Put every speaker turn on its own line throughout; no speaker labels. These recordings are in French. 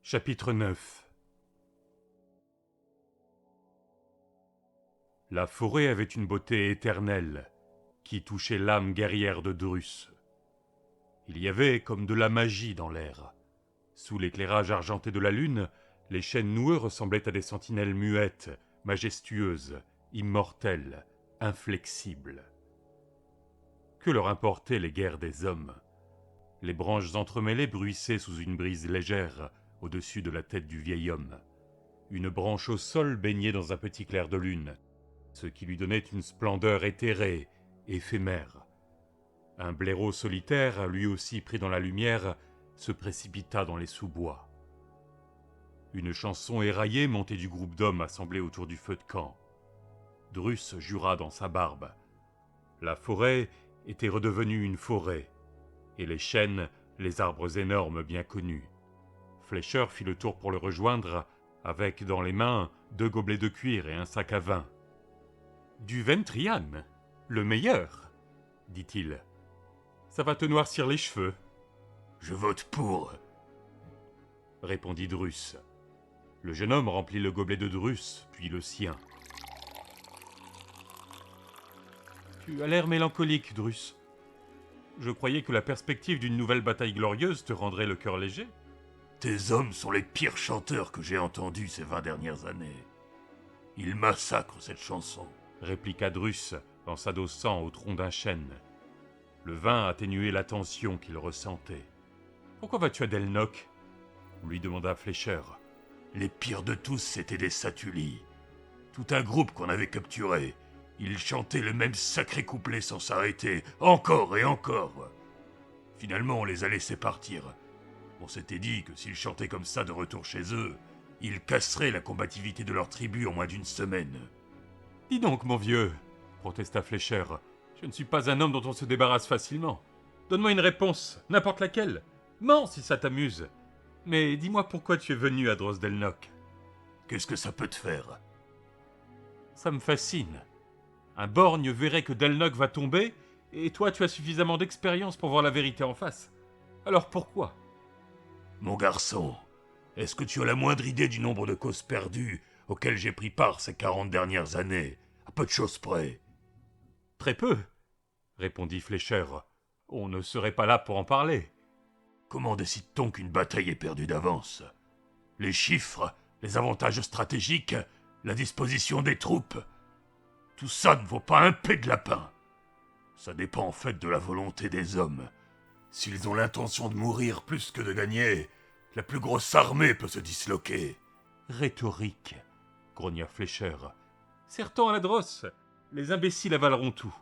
Chapitre 9. La forêt avait une beauté éternelle qui touchait l'âme guerrière de Drus. Il y avait comme de la magie dans l'air. Sous l'éclairage argenté de la lune, les chênes noueux ressemblaient à des sentinelles muettes, majestueuses, immortelles, inflexibles. Que leur importaient les guerres des hommes? Les branches entremêlées bruissaient sous une brise légère au-dessus de la tête du vieil homme. Une branche au sol baignait dans un petit clair de lune, ce qui lui donnait une splendeur éthérée, éphémère. Un blaireau solitaire, lui aussi pris dans la lumière, se précipita dans les sous-bois. Une chanson éraillée montait du groupe d'hommes assemblés autour du feu de camp. Drus jura dans sa barbe. La forêt était redevenue une forêt, et les chênes, les arbres énormes bien connus. Flécheur fit le tour pour le rejoindre, avec dans les mains 2 gobelets de cuir et un sac à vin. « Du Ventrian, le meilleur, dit-il. Ça va te noircir les cheveux. »«
Je vote pour,
répondit Drus. Le jeune homme remplit le gobelet de Drus, puis le sien. « Tu as l'air mélancolique, Drus. Je croyais que la perspective d'une nouvelle bataille glorieuse te rendrait le cœur léger. »
Tes hommes sont les pires chanteurs que j'ai entendus ces 20 dernières années. Ils massacrent cette chanson,
répliqua Drus en s'adossant au tronc d'un chêne. Le vin atténuait la tension qu'il ressentait. « Pourquoi vas-tu à Delnoch ?» lui demanda Flécheur.
Les pires de tous, c'étaient des Satulis. Tout un groupe qu'on avait capturé. Ils chantaient le même sacré couplet sans s'arrêter, encore et encore. Finalement, on les a laissés partir. On s'était dit que s'ils chantaient comme ça de retour chez eux, ils casseraient la combativité de leur tribu en moins d'1 semaine.
« Dis donc, mon vieux, protesta Flécheur, je ne suis pas un homme dont on se débarrasse facilement. Donne-moi une réponse, n'importe laquelle. Mens si ça t'amuse. Mais dis-moi pourquoi tu es venu à Drosdelnoch. »«
Qu'est-ce que ça peut te faire ? » ?»«
Ça me fascine. Un borgne verrait que Delnoch va tomber, et toi tu as suffisamment d'expérience pour voir la vérité en face. Alors pourquoi ? »
Mon garçon, est-ce que tu as la moindre idée du nombre de causes perdues auxquelles j'ai pris part ces 40 dernières années, à peu de choses près ?
Très peu, répondit Flécheur. On ne serait pas là pour en parler.
Comment décide-t-on qu'une bataille est perdue d'avance ? Les chiffres, les avantages stratégiques, la disposition des troupes, tout ça ne vaut pas un pet de lapin. Ça dépend en fait de la volonté des hommes. S'ils ont l'intention de mourir plus que de gagner, la plus grosse armée peut se disloquer.
Rhétorique, grogna Flécheur. Serre-t'en à la drosse, les imbéciles avaleront tout.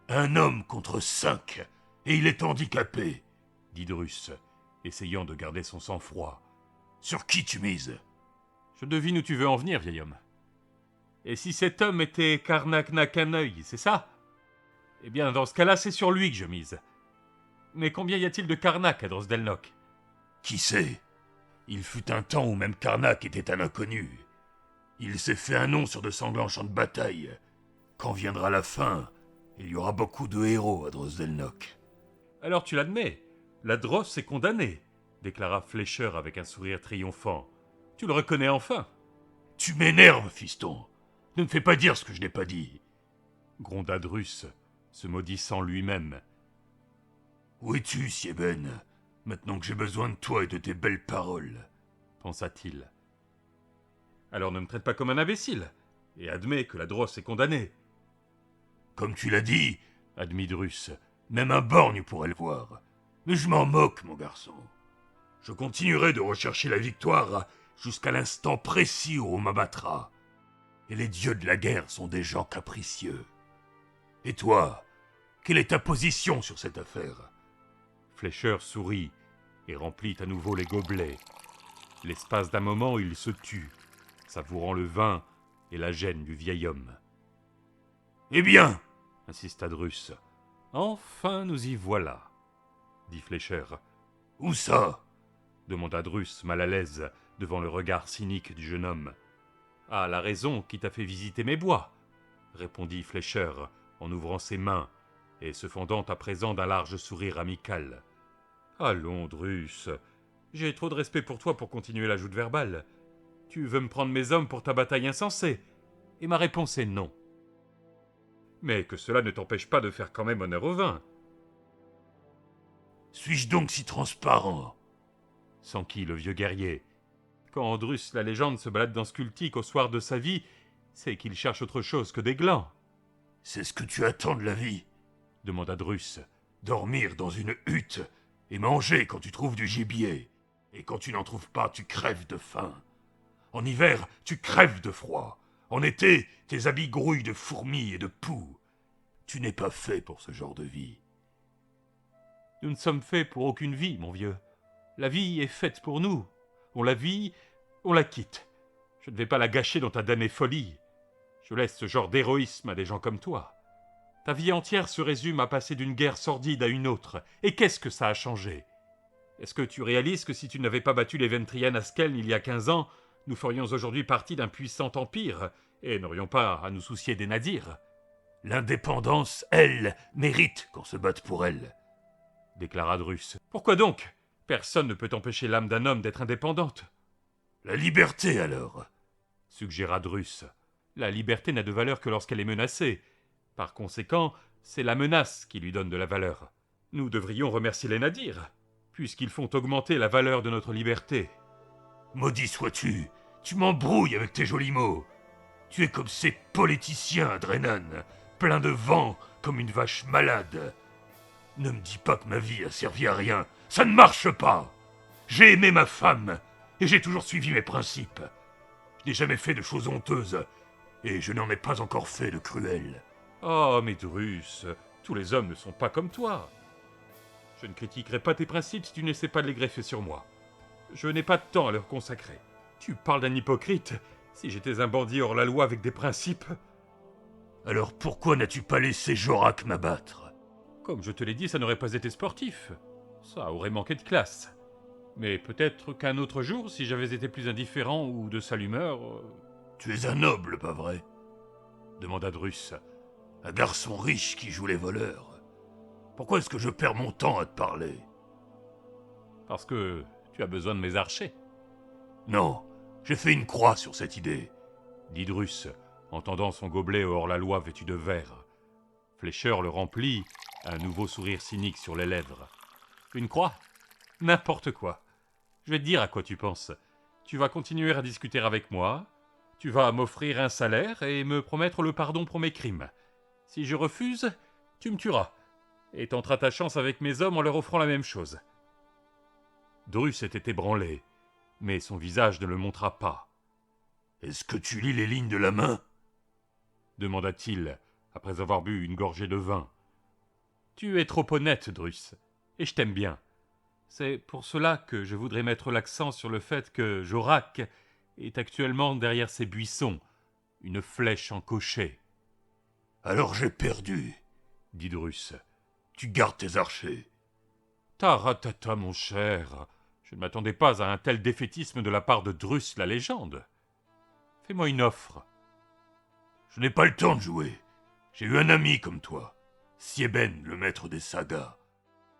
Un homme contre 5, et il est handicapé,
dit Drus, essayant de garder son sang-froid.
Sur qui tu mises ?
Je devine où tu veux en venir, vieil homme. Et si cet homme était Karnak-Nakaneuil, c'est ça ? Eh bien, dans ce cas-là, c'est sur lui que je mise. Mais combien y a-t-il de Karnak à Drosdelnoch ?
Qui sait ? Il fut un temps où même Karnak était un inconnu. Il s'est fait un nom sur de sanglants champs de bataille. Quand viendra la fin, il y aura beaucoup de héros à Drosdelnoch.
Alors tu l'admets, la Drosse est condamnée, déclara Flécheur avec un sourire triomphant. Tu le reconnais enfin ?
Tu m'énerves, fiston. Ne me fais pas dire ce que je n'ai pas dit.
Gronda Drus, se maudissant lui-même.
Où es-tu, Sieben, maintenant que j'ai besoin de toi et de tes belles paroles ?
Pensa-t-il. Alors ne me traite pas comme un imbécile, et admets que la Drosse est condamnée.
Comme tu l'as dit, admit Drus, même un borgne pourrait le voir. Mais je m'en moque, mon garçon. Je continuerai de rechercher la victoire jusqu'à l'instant précis où on m'abattra. Et les dieux de la guerre sont des gens capricieux. Et toi, quelle est ta position sur cette affaire ?
Flécheur sourit et remplit à nouveau les gobelets. L'espace d'un moment, il se tut, savourant le vin et la gêne du vieil homme.
« Eh bien !»
insista Drus. « Enfin, nous y voilà, dit Flécheur. »«
Où ça ?»
demanda Drus, mal à l'aise, devant le regard cynique du jeune homme. « Ah, la raison qui t'a fait visiter mes bois, répondit Flécheur, en ouvrant ses mains et se fendant à présent d'un large sourire amical. « Allons, Drus, J'ai trop de respect pour toi pour continuer la joute verbale. Tu veux me prendre mes hommes pour ta bataille insensée? Et ma réponse est non. Mais que cela ne t'empêche pas de faire quand même honneur au vin.
Suis-je donc si transparent?
S'enquit le vieux guerrier. Quand Drus la légende se balade dans Skultik au soir de sa vie, c'est qu'il cherche autre chose que des glands.
C'est ce que tu attends de la vie?
Demanda Drus.
Dormir dans une hutte et manger quand tu trouves du gibier. Et quand tu n'en trouves pas, tu crèves de faim. En hiver, tu crèves de froid. En été, tes habits grouillent de fourmis et de poux. Tu n'es pas fait pour ce genre de vie.
Nous ne sommes faits pour aucune vie, mon vieux. La vie est faite pour nous. On la vit, on la quitte. Je ne vais pas la gâcher dans ta damnée folie. Je laisse ce genre d'héroïsme à des gens comme toi. Ta vie entière se résume à passer d'une guerre sordide à une autre. Et qu'est-ce que ça a changé? Est-ce que tu réalises que si tu n'avais pas battu les Ventrian à Skeln il y a 15 ans, nous ferions aujourd'hui partie d'un puissant empire et n'aurions pas à nous soucier des nadirs?
L'indépendance, elle, mérite qu'on se batte pour elle,
déclara Drus. Pourquoi donc? Personne ne peut empêcher l'âme d'un homme d'être indépendante.
La liberté, alors,
suggéra Drus. La liberté n'a de valeur que lorsqu'elle est menacée. Par conséquent, c'est la menace qui lui donne de la valeur. Nous devrions remercier les nadirs, puisqu'ils font augmenter la valeur de notre liberté.
Maudit sois-tu, tu m'embrouilles avec tes jolis mots. Tu es comme ces politiciens à Drenan, plein de vent comme une vache malade. Ne me dis pas que ma vie a servi à rien, ça ne marche pas. J'ai aimé ma femme, et j'ai toujours suivi mes principes. Je n'ai jamais fait de choses honteuses, et je n'en ai pas encore fait de cruelles.
Oh, mais Drus, tous les hommes ne sont pas comme toi. Je ne critiquerai pas tes principes si tu n'essaies pas de les greffer sur moi. Je n'ai pas de temps à leur consacrer. Tu parles d'un hypocrite. Si j'étais un bandit hors la loi avec des principes...
Alors pourquoi n'as-tu pas laissé Jorak m'abattre?
Comme je te l'ai dit, ça n'aurait pas été sportif. Ça aurait manqué de classe. Mais peut-être qu'un autre jour, si j'avais été plus indifférent ou de sale humeur...
Tu es un noble, pas vrai?
demanda Drus.
Un garçon riche qui joue les voleurs. Pourquoi est-ce que je perds mon temps à te parler?
Parce que tu as besoin de mes archers.
Non, j'ai fait une croix sur cette idée,
dit Drus, en tendant son gobelet hors la loi vêtu de verre. Flécheur le remplit, un nouveau sourire cynique sur les lèvres. Une croix? N'importe quoi. Je vais te dire à quoi tu penses. Tu vas continuer à discuter avec moi, tu vas m'offrir un salaire et me promettre le pardon pour mes crimes. Si je refuse, tu me tueras, et tenteras ta chance avec mes hommes en leur offrant la même chose. Drus était ébranlé, mais son visage ne le montra pas.
« Est-ce que tu lis les lignes de la main »
demanda-t-il, après avoir bu une gorgée de vin. « Tu es trop honnête, Drus, et je t'aime bien. C'est pour cela que je voudrais mettre l'accent sur le fait que Jorak est actuellement derrière ces buissons, une flèche encochée. »«
Alors j'ai perdu, »
dit Drus.
« Tu gardes tes archers. »
Taratata, mon cher, je ne m'attendais pas à un tel défaitisme de la part de Drus la légende. Fais-moi une offre.
Je n'ai pas le temps de jouer. J'ai eu un ami comme toi, Sieben, le maître des sagas.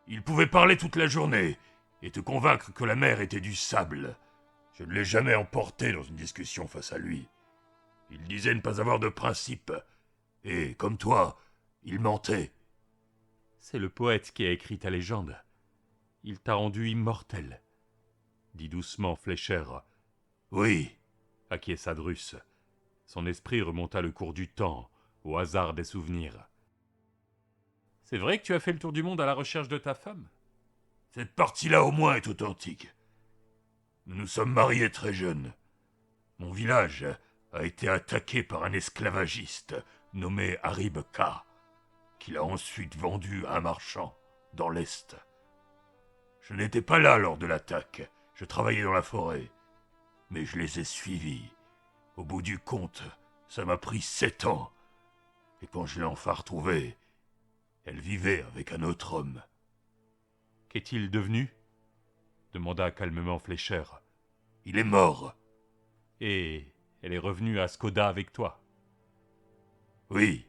Il pouvait parler toute la journée et te convaincre que la mer était du sable. Je ne l'ai jamais emporté dans une discussion face à lui. Il disait ne pas avoir de principe. Et, comme toi, il mentait.
C'est le poète qui a écrit ta légende. Il t'a rendu immortel, dit doucement Flécher.
Oui,
acquiesça Drus. Son esprit remonta le cours du temps, au hasard des souvenirs. C'est vrai que tu as fait le tour du monde à la recherche de ta femme?
Cette partie-là au moins est authentique. Nous nous sommes mariés très jeunes. Mon village a été attaqué par un esclavagiste nommé Harib K, qui l'a ensuite vendu à un marchand dans l'Est. Je n'étais pas là lors de l'attaque, je travaillais dans la forêt, mais je les ai suivis. Au bout du compte, ça m'a pris 7 ans, et quand je l'ai enfin retrouvée, elle vivait avec un autre homme.
Qu'est-il devenu? Demanda calmement Flécher.
Il est mort.
Et elle est revenue à Skoda avec toi?
Oui,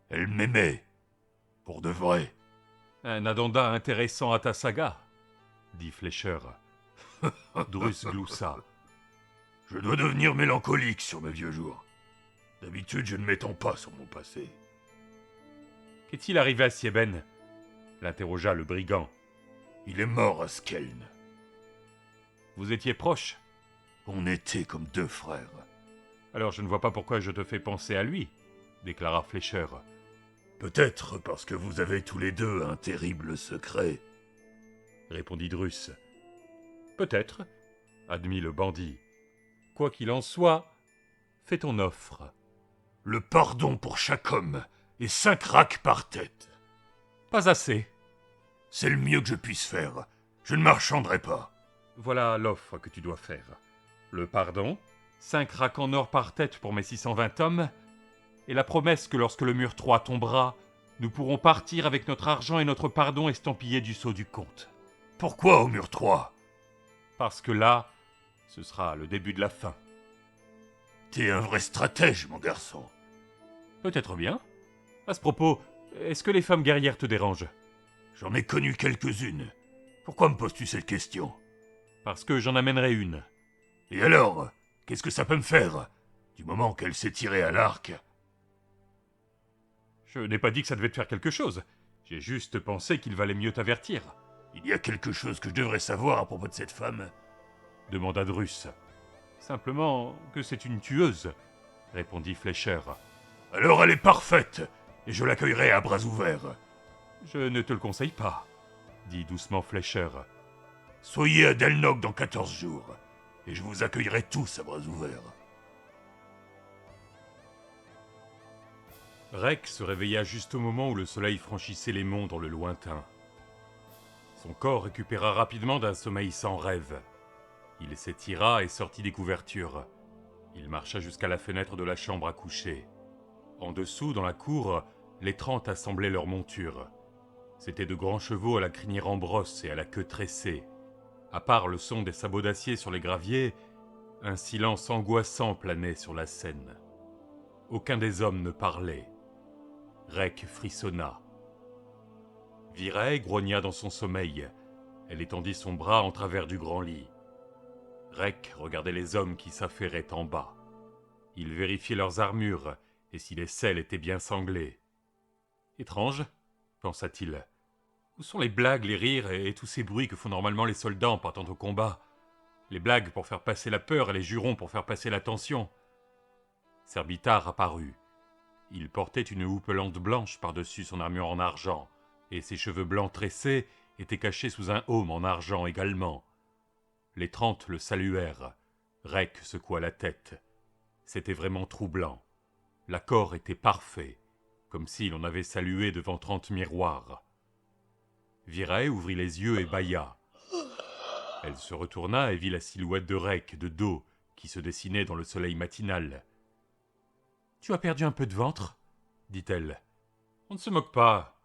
elle m'aimait. Pour de vrai.
Un addenda intéressant à ta saga, dit Flécher. Druss gloussa.
Je dois devenir mélancolique sur mes vieux jours. D'habitude, je ne m'étends pas sur mon passé.
Qu'est-il arrivé à Sieben? L'interrogea le brigand.
Il est mort à Skeln.
Vous étiez proches?
On était comme deux frères.
Alors je ne vois pas pourquoi je te fais penser à lui, déclara Fleischer.
Peut-être parce que vous avez tous les deux un terrible secret,
répondit Druss. Peut-être, admit le bandit. Quoi qu'il en soit, fais ton offre.
Le pardon pour chaque homme et 5 racks par tête.
Pas assez.
C'est le mieux que je puisse faire. Je ne marchanderai pas.
Voilà l'offre que tu dois faire. Le pardon, 5 racks en or par tête pour mes 620 hommes, et la promesse que lorsque le mur 3 tombera, nous pourrons partir avec notre argent et notre pardon estampillé du sceau du comte.
Pourquoi au mur 3?
Parce que là, ce sera le début de la fin.
T'es un vrai stratège, mon garçon.
Peut-être bien. À ce propos, est-ce que les femmes guerrières te dérangent?
J'en ai connu quelques-unes. Pourquoi me poses-tu cette question?
Parce que j'en amènerai une.
Et alors? Qu'est-ce que ça peut me faire? Du moment qu'elle s'est tirée à l'arc.
Je n'ai pas dit que ça devait te faire quelque chose. J'ai juste pensé qu'il valait mieux t'avertir.
Il y a quelque chose que je devrais savoir à propos de cette femme?
Demanda Druss. Simplement que c'est une tueuse, répondit Fleischer.
Alors elle est parfaite, et je l'accueillerai à bras ouverts.
Je ne te le conseille pas, dit doucement Fleischer.
Soyez à Delnog dans 14 jours, et je vous accueillerai tous à bras ouverts.
Rek se réveilla juste au moment où le soleil franchissait les monts dans le lointain. Son corps récupéra rapidement d'un sommeil sans rêve. Il s'étira et sortit des couvertures. Il marcha jusqu'à la fenêtre de la chambre à coucher. En dessous, dans la cour, les 30 assemblaient leurs montures. C'étaient de grands chevaux à la crinière en brosse et à la queue tressée. À part le son des sabots d'acier sur les graviers, un silence angoissant planait sur la scène. Aucun des hommes ne parlait. Rek frissonna. Virey grogna dans son sommeil. Elle étendit son bras en travers du grand lit. Rek regardait les hommes qui s'affairaient en bas. Il vérifiait leurs armures et si les selles étaient bien sanglées. Étrange, pensa-t-il. Où sont les blagues, les rires et tous ces bruits que font normalement les soldats en partant au combat? Les blagues pour faire passer la peur et les jurons pour faire passer la tension. Serbitar apparut. Il portait une houppelande blanche par-dessus son armure en argent, et ses cheveux blancs tressés étaient cachés sous un aume en argent également. Les 30 le saluèrent. Rek secoua la tête. C'était vraiment troublant. L'accord était parfait, comme si l'on avait salué devant 30 miroirs. Virey ouvrit les yeux et bâilla. Elle se retourna et vit la silhouette de Rek de dos qui se dessinait dans le soleil matinal. « Tu as perdu un peu de ventre ?» dit-elle. « On ne se moque pas, »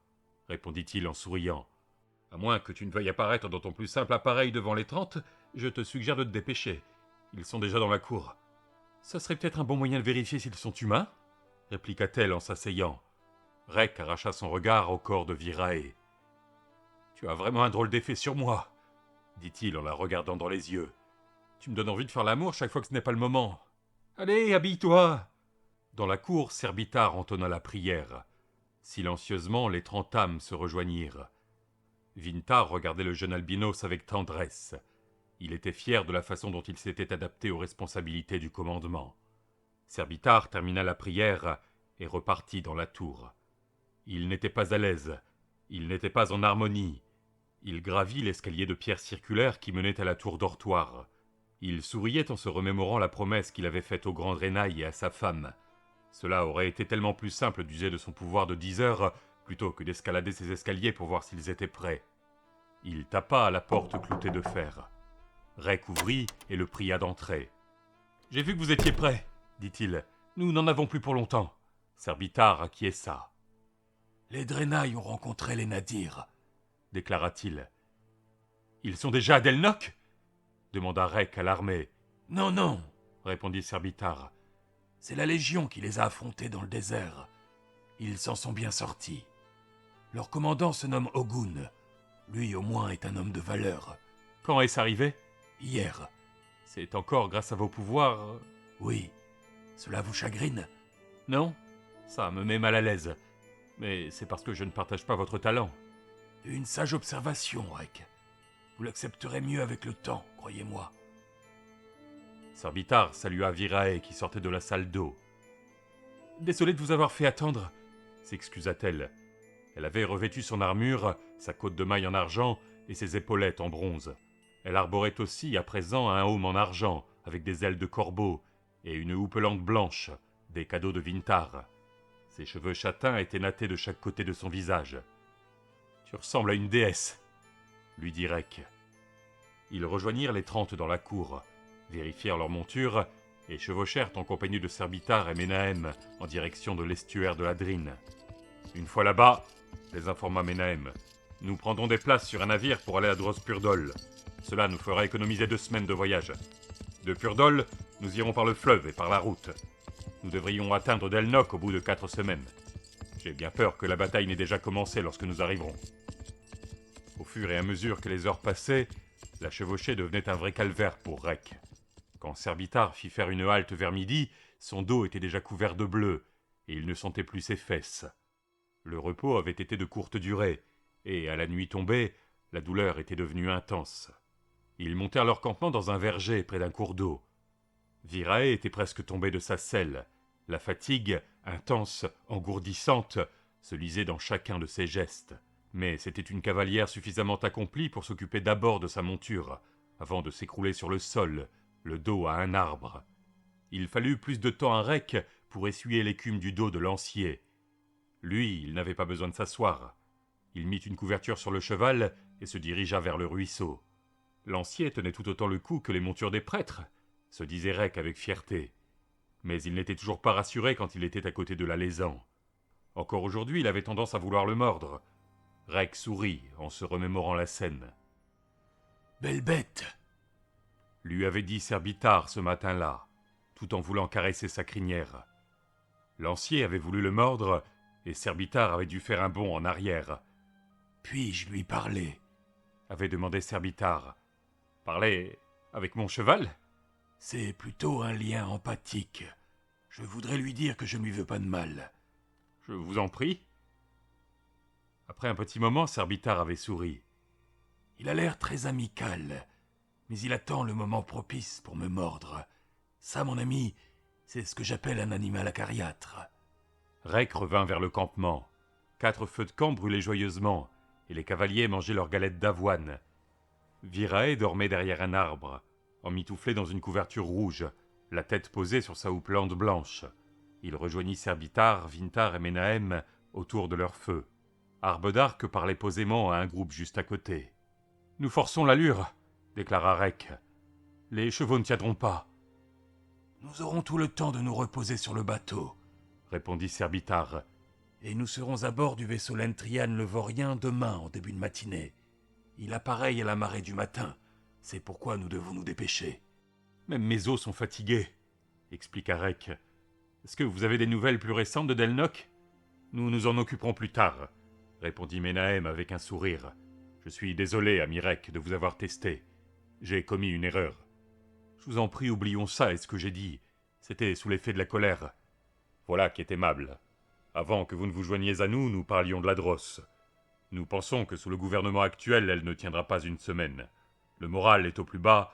répondit-il en souriant. « À moins que tu ne veuilles apparaître dans ton plus simple appareil devant les 30, je te suggère de te dépêcher. Ils sont déjà dans la cour. »« Ça serait peut-être un bon moyen de vérifier s'ils sont humains ?» répliqua-t-elle en s'asseyant. Rek arracha son regard au corps de Virey. « Tu as vraiment un drôle d'effet sur moi, » dit-il en la regardant dans les yeux. « Tu me donnes envie de faire l'amour chaque fois que ce n'est pas le moment. Allez, habille-toi !» Dans la cour, Serbitar entonna la prière. Silencieusement, les 30 âmes se rejoignirent. Vintar regardait le jeune albinos avec tendresse. Il était fier de la façon dont il s'était adapté aux responsabilités du commandement. Serbitar termina la prière et repartit dans la tour. Il n'était pas à l'aise. Il n'était pas en harmonie. Il gravit l'escalier de pierre circulaire qui menait à la tour dortoir. Il souriait en se remémorant la promesse qu'il avait faite au grand Drenaï et à sa femme. Cela aurait été tellement plus simple d'user de son pouvoir de 10 heures plutôt que d'escalader ces escaliers pour voir s'ils étaient prêts. Il tapa à la porte cloutée de fer. Rek ouvrit et le pria d'entrer. « J'ai vu que vous étiez prêts, dit-il. Nous n'en avons plus pour longtemps. » Serbitar acquiesça. « Les Drenaï ont rencontré les Nadirs, » déclara-t-il. « Ils sont déjà à Delnoch ?» demanda Rek alarmé. « Non, non, répondit Serbitar. C'est la Légion qui les a affrontés dans le désert. Ils s'en sont bien sortis. Leur commandant se nomme Ogun. Lui, au moins, est un homme de valeur. »« Quand est-ce arrivé »
Hier.
C'est encore grâce à vos pouvoirs...
Oui. Cela vous chagrine?
Non, ça me met mal à l'aise. Mais c'est parce que je ne partage pas votre talent.
Une sage observation, Rek. Vous l'accepterez mieux avec le temps, croyez-moi.
Serbitar salua Virae qui sortait de la salle d'eau. « Désolé de vous avoir fait attendre, » s'excusa-t-elle. Elle avait revêtu son armure, sa cotte de maille en argent et ses épaulettes en bronze. Elle arborait aussi à présent un aume en argent, avec des ailes de corbeau, et une houppelande blanche, des cadeaux de Vintar. Ses cheveux châtains étaient nattés de chaque côté de son visage. « Tu ressembles à une déesse, » lui dit Rek. Ils rejoignirent les 30 dans la cour, vérifièrent leur monture et chevauchèrent en compagnie de Serbitar et Menahem en direction de l'estuaire de la Drine. Une fois là-bas, les informa Menahem, nous prendrons des places sur un navire pour aller à Drospurdol. Cela nous fera économiser 2 semaines de voyage. De Purdol, nous irons par le fleuve et par la route. Nous devrions atteindre Delnoch au bout de 4 semaines. J'ai bien peur que la bataille n'ait déjà commencé lorsque nous arriverons. Au fur et à mesure que les heures passaient, la chevauchée devenait un vrai calvaire pour Rek. Quand Serbitar fit faire une halte vers midi, son dos était déjà couvert de bleu, et il ne sentait plus ses fesses. Le repos avait été de courte durée, et à la nuit tombée, la douleur était devenue intense. Ils montèrent leur campement dans un verger près d'un cours d'eau. Virae était presque tombée de sa selle. La fatigue, intense, engourdissante, se lisait dans chacun de ses gestes. Mais c'était une cavalière suffisamment accomplie pour s'occuper d'abord de sa monture, avant de s'écrouler sur le sol, le dos à un arbre. Il fallut plus de temps à Rek pour essuyer l'écume du dos de lancier. Lui, il n'avait pas besoin de s'asseoir. Il mit une couverture sur le cheval et se dirigea vers le ruisseau. Lancier tenait tout autant le coup que les montures des prêtres, se disait Rek avec fierté. Mais il n'était toujours pas rassuré quand il était à côté de l'alezan. Encore aujourd'hui, il avait tendance à vouloir le mordre. Rek sourit en se remémorant la scène.
« Belle bête !»
lui avait dit Serbitar ce matin-là, tout en voulant caresser sa crinière. Lancier avait voulu le mordre, et Serbitar avait dû faire un bond en arrière.
« Puis-je lui parler ?»
avait demandé Serbitar. « Parler avec mon cheval ?»
C'est plutôt un lien empathique. Je voudrais lui dire que je ne lui veux pas de mal.
Je vous en prie. Après un petit moment, Serbitar avait souri.
Il a l'air très amical, mais il attend le moment propice pour me mordre. Ça, mon ami, c'est ce que j'appelle un animal acariâtre.
Rek revint vers le campement. 4 feux de camp brûlaient joyeusement, et les cavaliers mangeaient leurs galettes d'avoine. Virae dormait derrière un arbre, emmitouflé dans une couverture rouge, la tête posée sur sa houppelande blanche. Il rejoignit Serbitar, Vintar et Menahem autour de leur feu. Arbedarque parlait posément à un groupe juste à côté. « Nous forçons l'allure !» déclara Rek. « Les chevaux ne tiendront pas. »«
Nous aurons tout le temps de nous reposer sur le bateau, »
répondit Serbitar.
« Et nous serons à bord du vaisseau Lentrian le Vaurien demain en début de matinée. Il appareille à la marée du matin. C'est pourquoi nous devons nous dépêcher. »«
Même mes os sont fatigués, » expliqua Rek. « Est-ce que vous avez des nouvelles plus récentes de Delnoch ?»« Nous nous en occuperons plus tard, » répondit Menahem avec un sourire. « Je suis désolé, ami Rek, de vous avoir testé. J'ai commis une erreur. Je vous en prie, oublions ça et ce que j'ai dit. C'était sous l'effet de la colère. Voilà qui est aimable. Avant que vous ne vous joigniez à nous, nous parlions de la drosse. Nous pensons que sous le gouvernement actuel, elle ne tiendra pas une semaine. Le moral est au plus bas,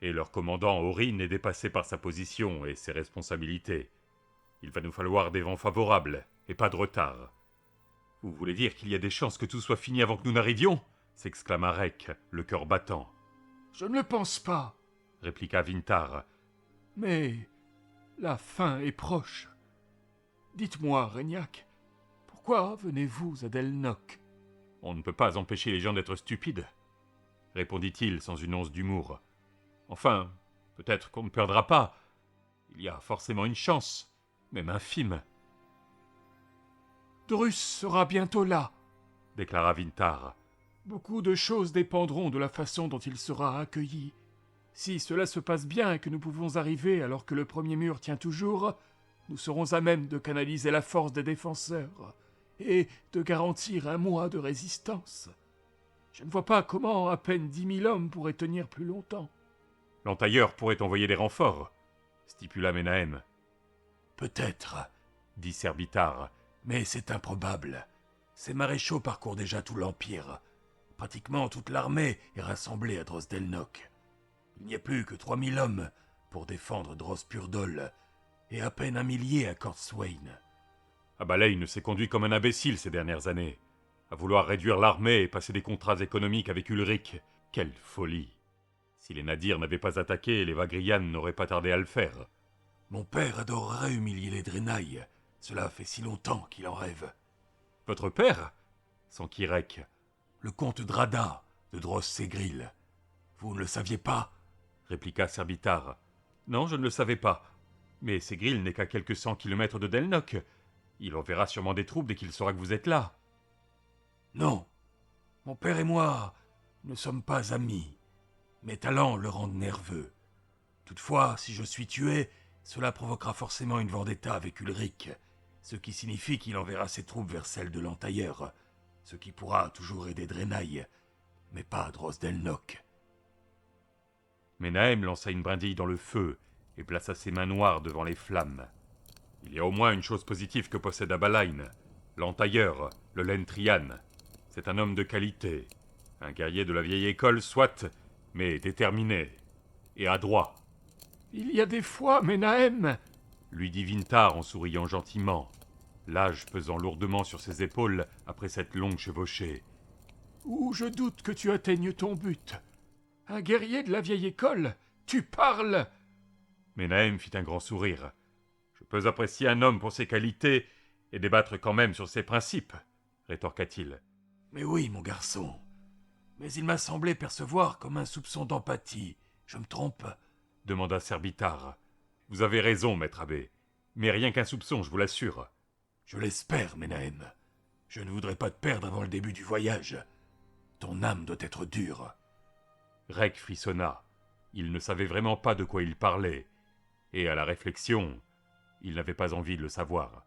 et leur commandant Aurine est dépassé par sa position et ses responsabilités. Il va nous falloir des vents favorables, et pas de retard. »« Vous voulez dire qu'il y a des chances que tout soit fini avant que nous n'arrivions » s'exclama Rek, le cœur battant.
« Je ne le pense pas, »
répliqua Vintar.
« Mais la fin est proche. Dites-moi, Reignac, pourquoi venez-vous à Delnoch ?»«
On ne peut pas empêcher les gens d'être stupides, » répondit-il sans une once d'humour. « Enfin, peut-être qu'on ne perdra pas. Il y a forcément une chance, même infime. »«
Drus sera bientôt là, »
déclara Vintar.
« Beaucoup de choses dépendront de la façon dont il sera accueilli. Si cela se passe bien et que nous pouvons arriver alors que le premier mur tient toujours, nous serons à même de canaliser la force des défenseurs et de garantir un mois de résistance. Je ne vois pas comment à peine 10 000 hommes pourraient tenir plus longtemps. »
L'entailleur pourrait envoyer des renforts, stipula Ménahem.
Peut-être, dit Serbitar, mais c'est improbable. Ces maréchaux parcourent déjà tout l'Empire. Pratiquement toute l'armée est rassemblée à Drosdelnock. Il n'y a plus que 3000 hommes pour défendre Drospurdol, et à peine 1 millier à Kortswain.
Abalein s'est conduit comme un imbécile ces dernières années, à vouloir réduire l'armée et passer des contrats économiques avec Ulrich. Quelle folie! Si les Nadirs n'avaient pas attaqué, les Vagrian n'auraient pas tardé à le faire.
Mon père adorerait humilier les Drenailles. Cela fait si longtemps qu'il en rêve.
Votre père? S'enquit.
Le comte Drada, de Dross-Ségril. Vous ne le saviez pas?
Répliqua Serbitar. Non, je ne le savais pas. Mais Ségril n'est qu'à quelques 100 kilomètres de Delnock. Il enverra sûrement des troupes dès qu'il saura que vous êtes là.
Non. Mon père et moi ne sommes pas amis. Mes talents le rendent nerveux. Toutefois, si je suis tué, cela provoquera forcément une vendetta avec Ulrich, ce qui signifie qu'il enverra ses troupes vers celles de l'Entailleur, ce qui pourra toujours aider Drenaille, mais pas Drosdelnock.
Ménahem lança une brindille dans le feu et plaça ses mains noires devant les flammes. Il y a au moins une chose positive que possède Abalain, l'Entailleur, le Lentrian. C'est un homme de qualité, un guerrier de la vieille école, soit, mais déterminé et adroit.
Il y a des fois, Ménahem,
lui dit Vintar en souriant gentiment, l'âge pesant lourdement sur ses épaules après cette longue chevauchée.
Où je doute que tu atteignes ton but. Un guerrier de la vieille école, tu parles.
Ménahem fit un grand sourire. Je peux apprécier un homme pour ses qualités et débattre quand même sur ses principes, rétorqua-t-il.
Mais oui, mon garçon. Mais il m'a semblé percevoir comme un soupçon d'empathie. Je me trompe?
Demanda Serbitar. Vous avez raison, maître abbé. Mais rien qu'un soupçon, je vous l'assure.
Je l'espère, Ménahem. Je ne voudrais pas te perdre avant le début du voyage. Ton âme doit être dure.
Rek frissonna. Il ne savait vraiment pas de quoi il parlait. Et à la réflexion, il n'avait pas envie de le savoir.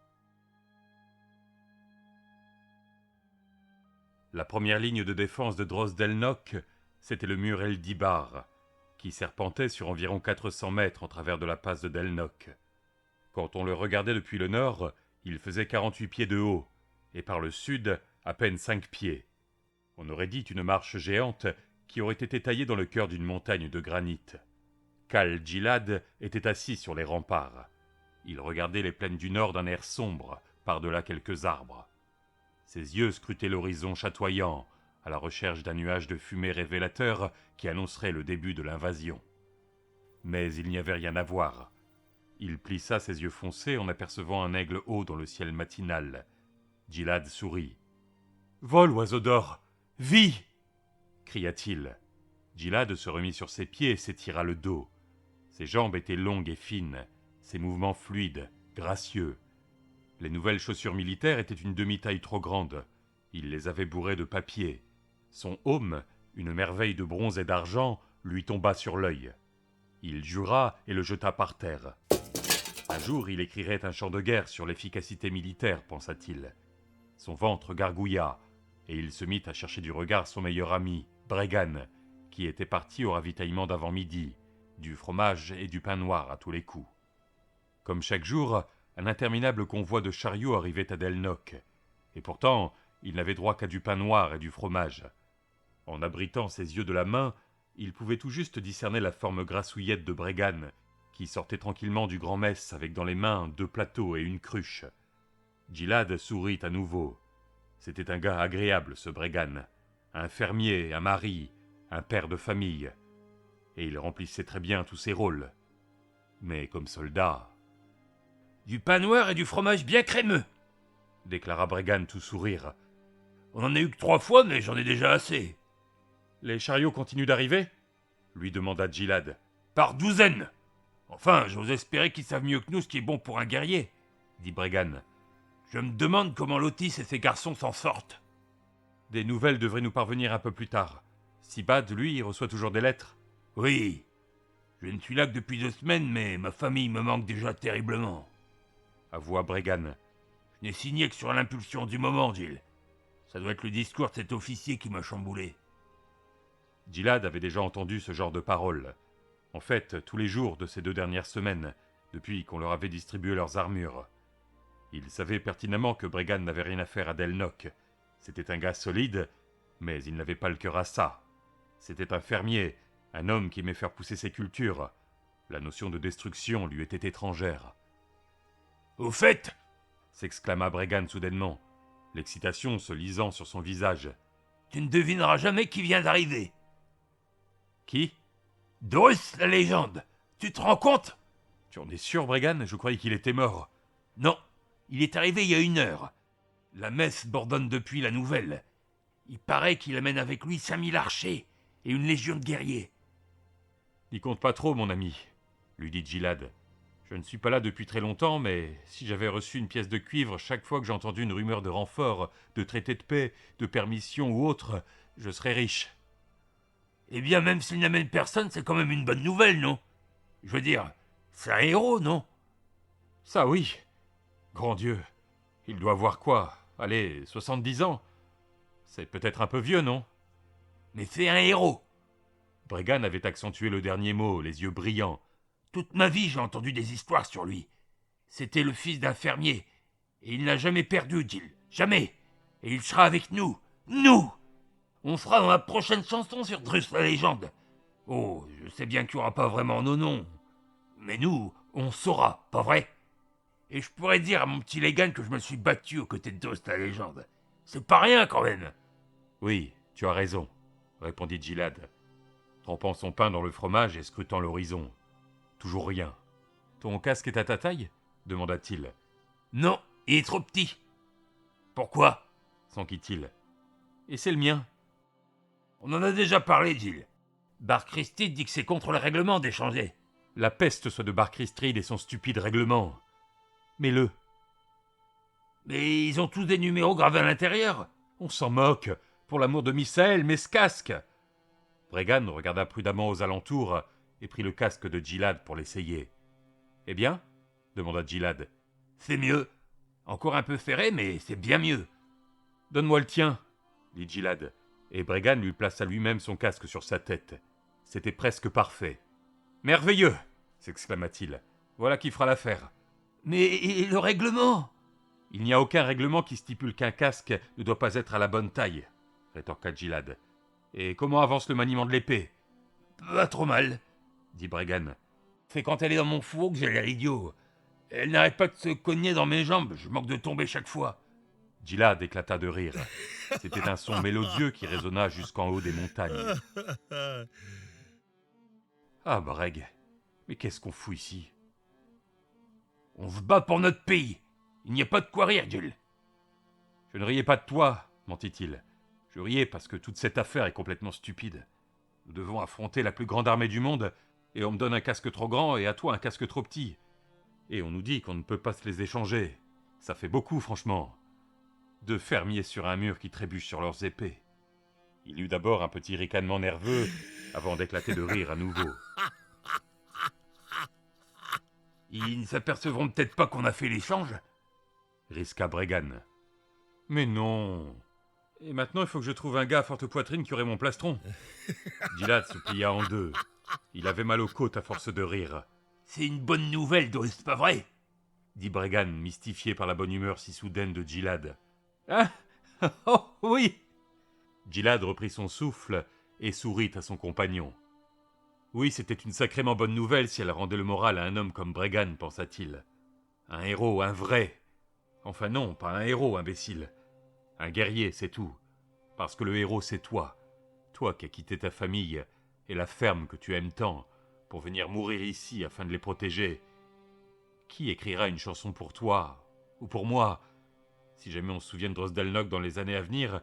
La première ligne de défense de Drosdelnock, c'était le mur Eldibar, qui serpentait sur environ 400 mètres en travers de la passe de Delnock. Quand on le regardait depuis le nord, il faisait 48 pieds de haut, et par le sud, à peine 5 pieds. On aurait dit une marche géante qui aurait été taillée dans le cœur d'une montagne de granit. Khal Djilad était assis sur les remparts. Il regardait les plaines du nord d'un air sombre, par-delà quelques arbres. Ses yeux scrutaient l'horizon chatoyant, à la recherche d'un nuage de fumée révélateur qui annoncerait le début de l'invasion. Mais il n'y avait rien à voir. Il plissa ses yeux foncés en apercevant un aigle haut dans le ciel matinal. Djilad sourit. « Vole, oiseau d'or! Vis !» cria-t-il. Djilad se remit sur ses pieds et s'étira le dos. Ses jambes étaient longues et fines, ses mouvements fluides, gracieux. Les nouvelles chaussures militaires étaient une demi-taille trop grande. Il les avait bourrées de papier. Son aume, une merveille de bronze et d'argent, lui tomba sur l'œil. Il jura et le jeta par terre. Un jour, il écrirait un chant de guerre sur l'efficacité militaire, pensa-t-il. Son ventre gargouilla, et il se mit à chercher du regard son meilleur ami, Bregan, qui était parti au ravitaillement d'avant-midi, du fromage et du pain noir à tous les coups. Comme chaque jour, un interminable convoi de chariots arrivait à Delnock, et pourtant, il n'avait droit qu'à du pain noir et du fromage. En abritant ses yeux de la main, il pouvait tout juste discerner la forme grassouillette de Bregan, qui sortait tranquillement du grand-mess avec dans les mains 2 plateaux et une cruche. Djilad sourit à nouveau. C'était un gars agréable, ce Bregan. Un fermier, un mari, un père de famille. Et il remplissait très bien tous ses rôles. Mais comme soldat...
« Du pain noir et du fromage bien crémeux !»
déclara Bregan tout sourire.
« On en a eu que 3 fois, mais j'en ai déjà assez. »«
Les chariots continuent d'arriver ?» lui demanda Djilad.
« Par douzaines. Enfin, j'ose espérer qu'ils savent mieux que nous ce qui est bon pour un guerrier, » dit Bregan. « Je me demande comment Lotis et ses garçons s'en sortent. »
Des nouvelles devraient nous parvenir un peu plus tard. Sibad, lui, reçoit toujours des lettres.
« Oui. Je ne suis là que depuis 2 semaines, mais ma famille me manque déjà terriblement. »
avoua Bregan.
« Je n'ai signé que sur l'impulsion du moment, Jill. Ça doit être le discours de cet officier qui m'a chamboulé. »
Djilad avait déjà entendu ce genre de paroles. En fait, tous les jours de ces 2 dernières semaines, depuis qu'on leur avait distribué leurs armures. Ils savaient pertinemment que Bregan n'avait rien à faire à Delnoch. C'était un gars solide, mais il n'avait pas le cœur à ça. C'était un fermier, un homme qui aimait faire pousser ses cultures. La notion de destruction lui était étrangère.
« Au fait !»
s'exclama Bregan soudainement, l'excitation se lisant sur son visage.
« Tu ne devineras jamais qui vient d'arriver. »
« Qui ?»«
Drus, la légende. Tu te rends compte ?» ?»«
Tu en es sûr, Bregan ? Je croyais qu'il était mort. » »«
Non, il est arrivé il y a 1 heure. La messe bourdonne depuis la nouvelle. Il paraît qu'il amène avec lui 5000 archers et une légion de guerriers. »
« N'y compte pas trop, mon ami, » lui dit Gilad. « Je ne suis pas là depuis très longtemps, mais si j'avais reçu une pièce de cuivre chaque fois que j'ai entendu une rumeur de renfort, de traité de paix, de permission ou autre, je serais riche. » »«
Eh bien, même s'il n'amène personne, c'est quand même une bonne nouvelle, non ? Je veux dire, c'est un héros, non ? » ?»«
Ça oui. Grand Dieu, il doit avoir quoi ? Allez, 70 ans. C'est peut-être un peu vieux, non ? » ?»«
Mais c'est un héros. »
Bregan avait accentué le dernier mot, les yeux brillants.
« Toute ma vie, j'ai entendu des histoires sur lui. C'était le fils d'un fermier, et il n'a jamais perdu, Jill. Jamais. Et il sera avec nous. Nous ! On sera dans la prochaine chanson sur Drus la légende. Oh, je sais bien qu'il n'y aura pas vraiment nos noms. Mais nous, on saura, pas vrai ? Et je pourrais dire à mon petit Légan que je me suis battu aux côtés de Drus la légende. C'est pas rien quand même. » »«
Oui, tu as raison, répondit Gilad, trempant son pain dans le fromage et scrutant l'horizon. Toujours rien. Ton casque est à ta taille ? Demanda-t-il.
Non, il est trop petit. Pourquoi ?
S'enquit-il. Et c'est le mien.
On en a déjà parlé, Jill. Bar Christie dit que c'est contre le règlement d'échanger.
La peste soit de Bar Christrid et son stupide règlement. Mets-le.
Mais ils ont tous des numéros gravés à l'intérieur.
On s'en moque. Pour l'amour de Misaël, mets ce casque. Bregan regarda prudemment aux alentours et prit le casque de Gilad pour l'essayer. Eh bien ? Demanda Gilad.
C'est mieux. Encore un peu ferré, mais c'est bien mieux.
Donne-moi le tien, dit Gilad, et Bregan lui plaça lui-même son casque sur sa tête. C'était presque parfait. Merveilleux, s'exclama-t-il. Voilà qui fera l'affaire.
Mais et le règlement ?
Il n'y a aucun règlement qui stipule qu'un casque ne doit pas être à la bonne taille, rétorqua Gilad. Et comment avance le maniement de l'épée ?
Pas trop mal,
dit Bregan.
C'est quand elle est dans mon fourreau que j'ai l'air idiot. Elle n'arrête pas de se cogner dans mes jambes, je manque de tomber chaque fois.
Gilad éclata de rire. C'était un son mélodieux qui résonna jusqu'en haut des montagnes. Ah, Breg, mais qu'est-ce qu'on fout ici ?
On se bat pour notre pays. Il n'y a pas de quoi rire, Jill.
Je ne riais pas de toi, mentit-il. Je riais parce que toute cette affaire est complètement stupide. Nous devons affronter la plus grande armée du monde, et on me donne un casque trop grand et à toi un casque trop petit. Et on nous dit qu'on ne peut pas se les échanger. Ça fait beaucoup, franchement. 2 fermiers sur un mur qui trébuchent sur leurs épées. Il eut d'abord un petit ricanement nerveux, avant d'éclater de rire à nouveau.
Ils ne s'apercevront peut-être pas qu'on a fait l'échange,
risqua Bregan. Mais non. Et maintenant, il faut que je trouve un gars à forte poitrine qui aurait mon plastron. Gilad se plia en 2. Il avait mal aux côtes à force de rire.
C'est une bonne nouvelle, Drus, pas vrai ?
Dit Bregan, mystifié par la bonne humeur si soudaine de Gilad. Ah, oh oui. Gilad reprit son souffle et sourit à son compagnon. Oui, c'était une sacrément bonne nouvelle si elle rendait le moral à un homme comme Bregan, pensa-t-il. Un héros, un vrai. Enfin non, pas un héros, imbécile. Un guerrier, c'est tout. Parce que le héros, c'est toi. Toi qui as quitté ta famille et la ferme que tu aimes tant pour venir mourir ici afin de les protéger. Qui écrira une chanson pour toi ou pour moi ? Si jamais on se souvient de Drosdelnoch dans les années à venir,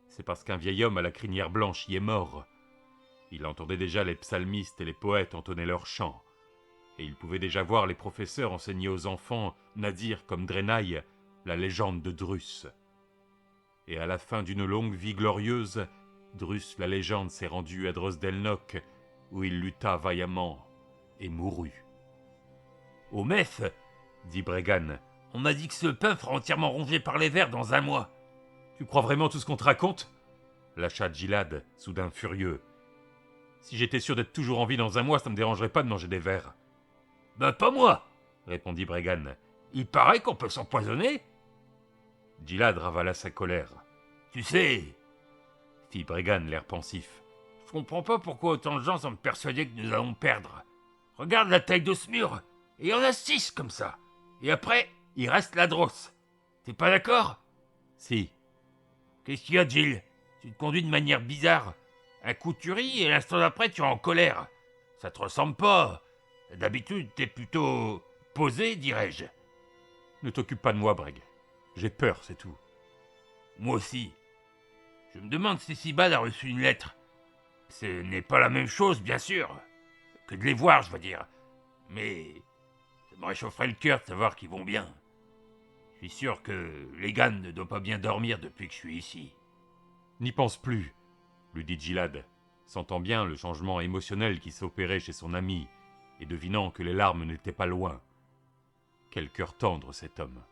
c'est parce qu'un vieil homme à la crinière blanche y est mort. Il entendait déjà les psalmistes et les poètes entonner leurs chants. Et il pouvait déjà voir les professeurs enseigner aux enfants, Nadir comme Drenaï, la légende de Drus. Et à la fin d'une longue vie glorieuse, Drus la légende s'est rendu à Drosdelnoch, où il lutta vaillamment et mourut.
« Au Meth,
dit Bregan,
on m'a dit que ce pain sera entièrement rongé par les vers dans 1 mois. »
Tu crois vraiment tout ce qu'on te raconte ? Lâcha Gilad, soudain furieux. Si j'étais sûr d'être toujours en vie dans un mois, ça me dérangerait pas de manger des vers.
Ben pas moi,
Répondit Bregan.
il paraît qu'on peut s'empoisonner.
Gilad ravala sa colère.
Tu sais,
Fit Bregan l'air pensif.
je comprends pas pourquoi autant de gens semblent persuadés que nous allons perdre. Regarde la taille de ce mur, et il y en a 6 comme ça. Et après, il reste la drosse. T'es pas d'accord?
Si.
Qu'est-ce qu'il y a, Jill? Tu te conduis de manière bizarre. Un coup tu ris et l'instant d'après tu es en colère. Ça te ressemble pas. D'habitude, t'es plutôt posé, dirais-je.
Ne t'occupe pas de moi, Breg. J'ai peur, c'est tout.
Moi aussi. Je me demande si Sibad a reçu une lettre. Ce n'est pas la même chose, bien sûr. Que de les voir, je veux dire. Mais ça me réchaufferait le cœur de savoir qu'ils vont bien. Je suis sûr que Legan ne doit pas bien dormir depuis que je suis ici.
N'y pense plus, lui dit Gilad, sentant bien le changement émotionnel qui s'opérait chez son ami et devinant que les larmes n'étaient pas loin. Quel cœur tendre cet homme.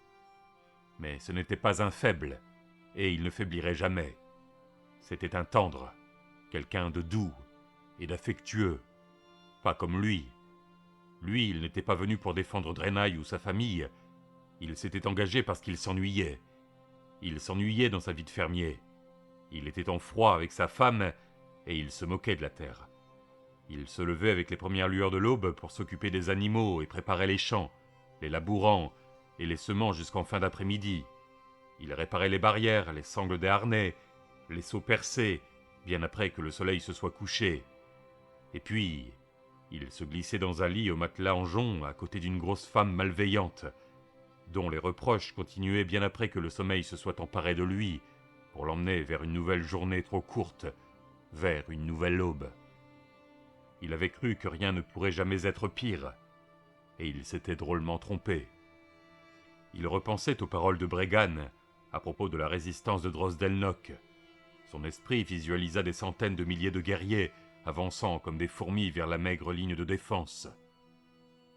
Mais ce n'était pas un faible, et il ne faiblirait jamais. C'était un tendre, quelqu'un de doux et d'affectueux, pas comme lui. Lui, il n'était pas venu pour défendre Draenei ou sa famille, il s'était engagé parce qu'il s'ennuyait. Il s'ennuyait dans sa vie de fermier. Il était en froid avec sa femme, et il se moquait de la terre. Il se levait avec les premières lueurs de l'aube pour s'occuper des animaux et préparer les champs, les labourant et les semant jusqu'en fin d'après-midi. Il réparait les barrières, les sangles des harnais, les seaux percés, bien après que le soleil se soit couché. Et puis, il se glissait dans un lit au matelas en jonc à côté d'une grosse femme malveillante, dont les reproches continuaient bien après que le sommeil se soit emparé de lui, pour l'emmener vers une nouvelle journée trop courte, vers une nouvelle aube. Il avait cru que rien ne pourrait jamais être pire, et il s'était drôlement trompé. Il repensait aux paroles de Bregan à propos de la résistance de Drosdelnock. Son esprit visualisa des centaines de milliers de guerriers avançant comme des fourmis vers la maigre ligne de défense.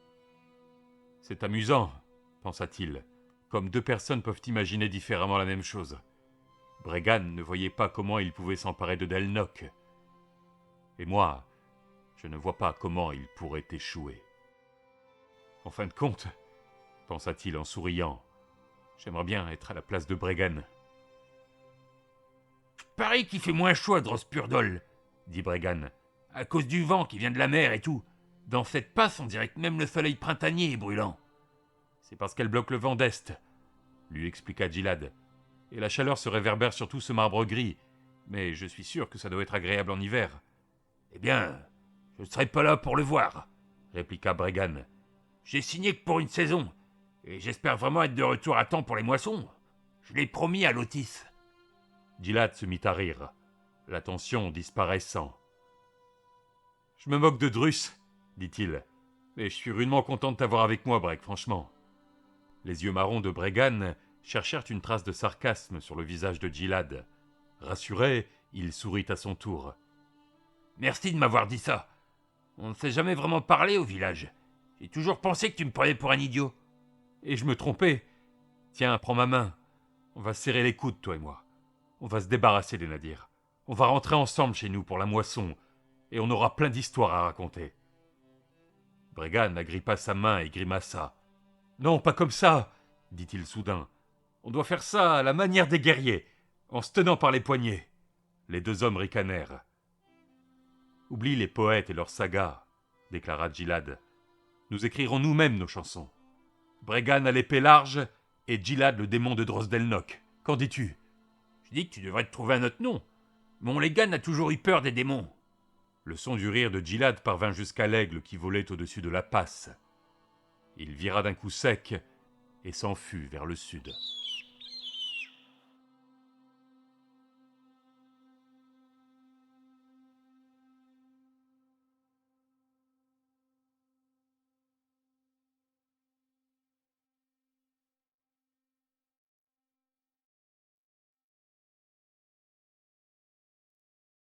« C'est amusant, pensa-t-il, comme deux personnes peuvent imaginer différemment la même chose. Bregan ne voyait pas comment il pouvait s'emparer de Delnock. Et moi, je ne vois pas comment il pourrait échouer. En fin de compte, pensa-t-il en souriant, j'aimerais bien être à la place de Bregan.
Je parie qu'il fait moins chaud à Drospurdol, dit Bregan, à cause du vent qui vient de la mer et tout. Dans cette passe, on dirait que même le soleil printanier est brûlant.
C'est parce qu'elle bloque le vent d'est, lui expliqua Gilad. Et la chaleur se réverbère sur tout ce marbre gris, mais je suis sûr que ça doit être agréable en hiver.
Eh bien, je ne serai pas là pour le voir,
répliqua Bregan.
J'ai signé que pour une saison, et j'espère vraiment être de retour à temps pour les moissons. Je l'ai promis à Lotis.
Gilad se mit à rire, la tension disparaissant. Je me moque de Drus, dit-il, mais je suis rudement content de t'avoir avec moi, Breg, franchement. Les yeux marrons de Bregan cherchèrent une trace de sarcasme sur le visage de Gilad. Rassuré, il sourit à son tour.
Merci de m'avoir dit ça. On ne s'est jamais vraiment parlé au village. J'ai toujours pensé que tu me prenais pour un idiot.
Et je me trompais. Tiens, prends ma main. On va serrer les coudes, toi et moi. On va se débarrasser des nadirs. On va rentrer ensemble chez nous pour la moisson, et on aura plein d'histoires à raconter. Bregan agrippa sa main et grimaça. Non, pas comme ça, dit-il soudain. On doit faire ça à la manière des guerriers, en se tenant par les poignets. Les deux hommes ricanèrent. Oublie les poètes et leurs sagas, déclara Gilad. Nous écrirons nous-mêmes nos chansons. Bregan a l'épée large et Gilad le démon de Drosdelnock. Qu'en dis-tu?
Je dis que tu devrais te trouver un autre nom. Mon Legan a toujours eu peur des démons.
Le son du rire de Gilad parvint jusqu'à l'aigle qui volait au-dessus de la passe. Il vira d'un coup sec et s'enfuit vers le sud.